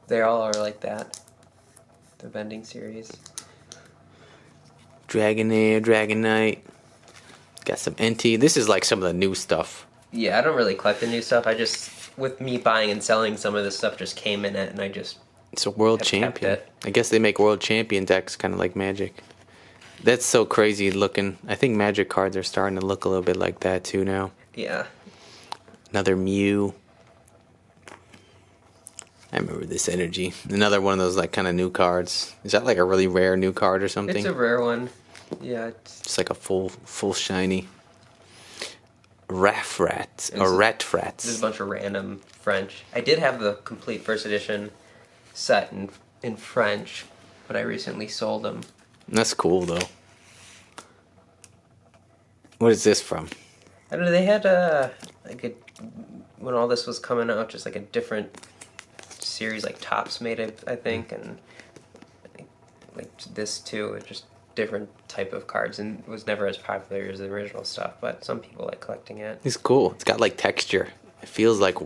They all are like that. The vending series. Dragonair, Dragonite. Got some NT. This is like some of the new stuff. Yeah, I don't really collect the new stuff. I just, with me buying and selling, some of this stuff just came in it, and I just... It's a world champion. I guess they make world champion decks kind of like Magic. That's so crazy looking. I think Magic cards are starting to look a little bit like that too now. Yeah. Another Mew. I remember this energy. Another one of those like kind of new cards. Is that like a really rare new card or something? It's a rare one. Yeah. It's like a full shiny. Raffrats or Ratfrats. There's a bunch of random French. I did have the complete first edition set in French, but I recently sold them. That's cool though. What is this from? I don't know. They had when all this was coming out, just like a different series, like Topps made it, I think, and like this too. It's just different type of cards, and it was never as popular as the original stuff. But some people like collecting it. It's cool. It's got like texture. It feels like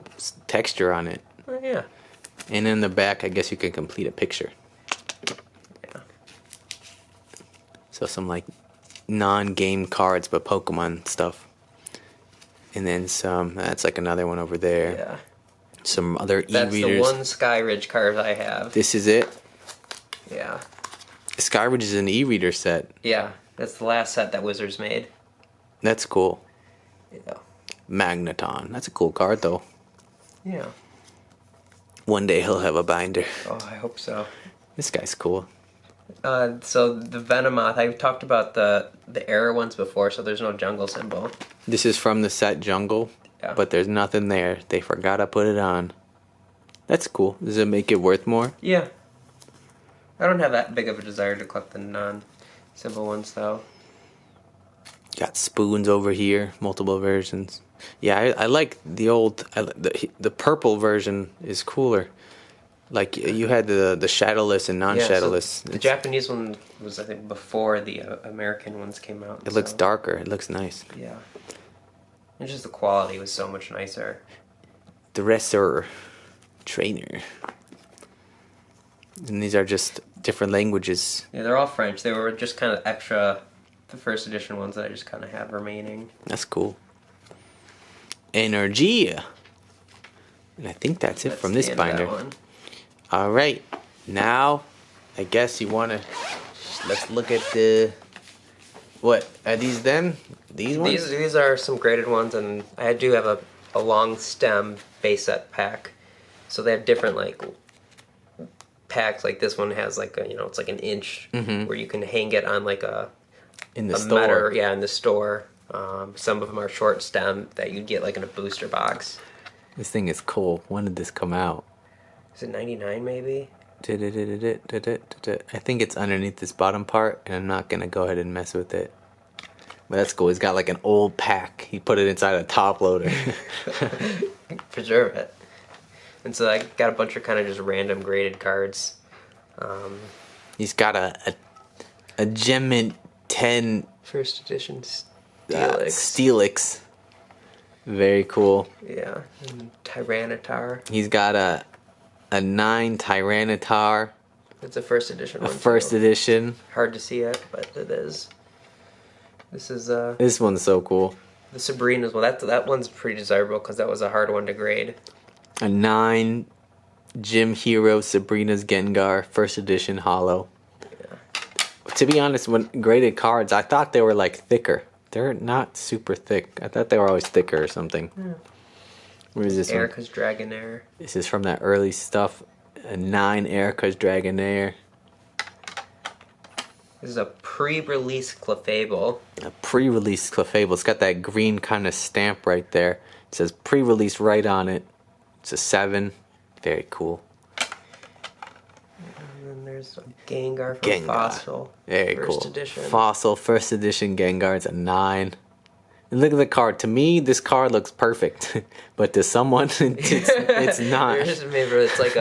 texture on it. Oh, yeah. And in the back, I guess you can complete a picture. Yeah. So some like non-game cards, but Pokemon stuff. And then some. That's like another one over there. Yeah. Some other That's e-readers. the one Sky Ridge card I have. This is it. Yeah. Skyridge is an e-reader set. Yeah. That's the last set that Wizards made. That's cool. Yeah. Magneton. That's a cool card though. Yeah. One day he'll have a binder. Oh, I hope so. This guy's cool. So the Venomoth, I've talked about the error ones before, so there's no jungle symbol. This is from the set Jungle, Yeah. but there's nothing there. They forgot to put it on. That's cool. Does it make it worth more? Yeah. I don't have that big of a desire to collect the non-symbol ones, though. Got spoons over here, multiple versions. Yeah, I like the old. The purple version is cooler. Like you had the shadowless and non-shadowless. Yeah, so the Japanese one was, I think, before the American ones came out. It looks darker. It looks nice. Yeah. And just the quality was so much nicer. Dresser, trainer. And these are just different languages. Yeah, they're all French. They were just kind of extra, the first edition ones that I just kind of have remaining. That's cool. Energy. And I think that's it That's from the this end of that binder. one. All right. Now, I guess you want to... Let's look at the... What? Are these them? These ones? These are some graded ones, and I do have a long stem base set pack. So they have different, like, packs. Like this one has, like, it's like an inch where you can hang it on, like, In the a store. metal, yeah, in the store. Some of them are short stem that you'd get, like, in a booster box. This thing is cool. When did this come out? Is it 99 maybe? I think it's underneath this bottom part, and I'm not going to go ahead and mess with it. But that's cool. He's got like an old pack. He put it inside a top loader. Preserve it. And so I got a bunch of kind of just random graded cards. He's got a Gem 10 First edition Steelix. Very cool. Yeah. And Tyranitar. He's got a 9 Tyranitar. It's a first edition A one. first too. edition. Hard to see it, but it is. This is This one's so cool. the Sabrina's one. That one's pretty desirable because that was a hard one to grade. A 9 Gym Hero Sabrina's Gengar first edition holo. Yeah. To be honest, when graded cards, I thought they were like thicker. They're not super thick. I thought they were always thicker or something. Yeah. Where is this one? Erica's Dragonair. This is from that early stuff. A 9 Erica's Dragonair. This is a pre-release Clefable. A pre-release Clefable. It's got that green kind of stamp right there. It says pre-release right on it. It's a 7. Very cool. And then there's a Gengar from Gengar. Fossil. Very first cool. edition. Fossil first edition Gengar. It's a 9. And look at the card. To me, this card looks perfect, but to someone, it's not. It's like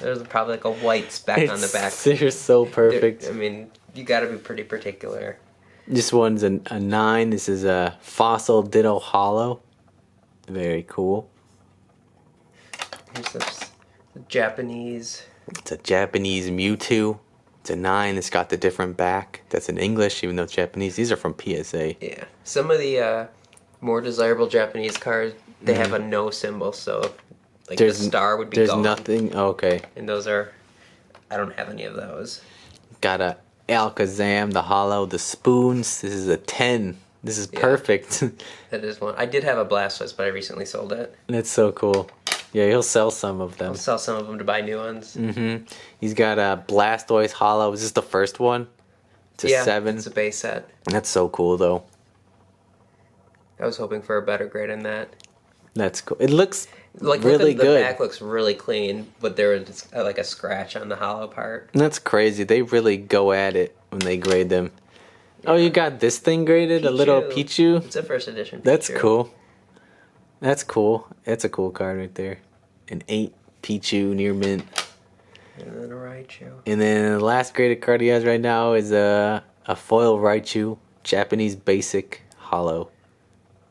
there's probably like a white speck on the back. They're so perfect. I mean, you got to be pretty particular. This one's a 9. This is a Fossil Ditto Holo. Very cool. Here's the Japanese. It's a Japanese Mewtwo. It's a 9. It's got the different back. That's in English, even though it's Japanese. These are from PSA. Yeah. Some of the more desirable Japanese cards, they have a no symbol, so like the star would be There's gone. nothing. Oh, okay. And those are, I don't have any of those. Got a Alakazam, the Holo, the spoons. This is a 10. This is perfect. That is one. I did have a Blastoise, but I recently sold it. That's so cool. Yeah, he'll sell some of them. I'll sell some of them to buy new ones. He's got a Blastoise Holo. Is this the first one? It's a 7. It's a base set. That's so cool, though. I was hoping for a better grade in that. That's cool. It looks Like really the good. back looks really clean, but there was like a scratch on the hollow part. That's crazy. They really go at it when they grade them. Oh, you got this thing graded? A little Pichu? It's a first edition Pichu. That's cool. That's cool. That's a cool card right there. An 8 Pichu near mint. And then a Raichu. And then the last graded card he has right now is a foil Raichu, Japanese basic holo.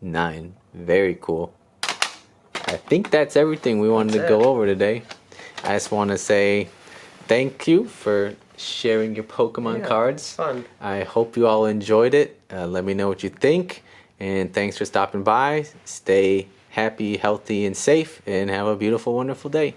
9. Very cool. I think that's everything we wanted to go over today. I just want to say thank you for sharing your Pokemon Yeah, cards. it's fun. I hope you all enjoyed it. Let me know what you think. And thanks for stopping by. Stay happy, healthy, and safe. And have a beautiful, wonderful day.